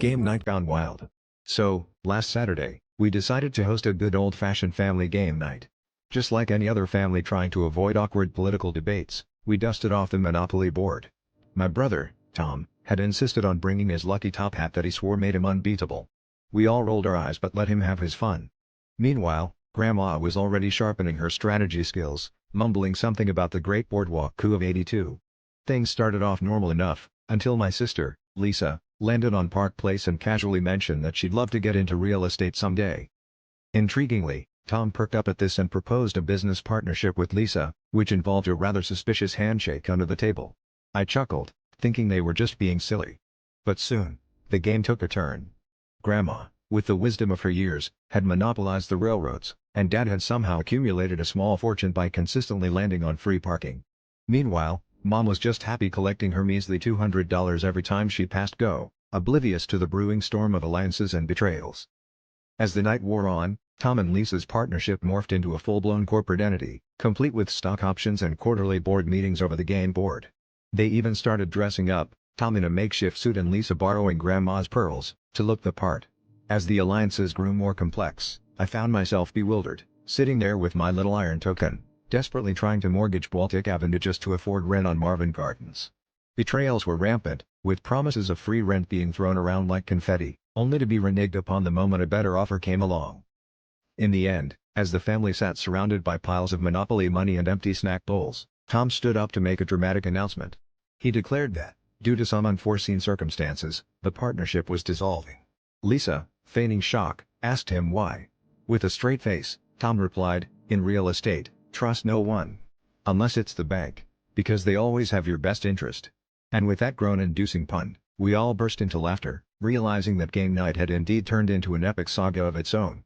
Game night gone wild. So, last Saturday, we decided to host a good old-fashioned family game night. Just like any other family trying to avoid awkward political debates, we dusted off the Monopoly board. My brother, Tom, had insisted on bringing his lucky top hat that he swore made him unbeatable. We all rolled our eyes but let him have his fun. Meanwhile, Grandma was already sharpening her strategy skills, mumbling something about the Great Boardwalk coup of '82. Things started off normal enough, until my sister, Lisa, landed on Park Place and casually mentioned that she'd love to get into real estate someday. Intriguingly, Tom perked up at this and proposed a business partnership with Lisa, which involved a rather suspicious handshake under the table. I chuckled, thinking they were just being silly. But soon, the game took a turn. Grandma, with the wisdom of her years, had monopolized the railroads, and Dad had somehow accumulated a small fortune by consistently landing on free parking. Meanwhile, Mom was just happy collecting her measly $200 every time she passed go, oblivious to the brewing storm of alliances and betrayals. As the night wore on, Tom and Lisa's partnership morphed into a full-blown corporate entity, complete with stock options and quarterly board meetings over the game board. They even started dressing up, Tom in a makeshift suit and Lisa borrowing Grandma's pearls, to look the part. As the alliances grew more complex, I found myself bewildered, sitting there with my little iron token, desperately trying to mortgage Baltic Avenue just to afford rent on Marvin Gardens. Betrayals were rampant, with promises of free rent being thrown around like confetti, only to be reneged upon the moment a better offer came along. In the end, as the family sat surrounded by piles of Monopoly money and empty snack bowls, Tom stood up to make a dramatic announcement. He declared that, due to some unforeseen circumstances, the partnership was dissolving. Lisa, feigning shock, asked him why. With a straight face, Tom replied, "In real estate, trust no one. Unless it's the bank. Because they always have your best interest." And with that groan-inducing pun, we all burst into laughter, realizing that game night had indeed turned into an epic saga of its own.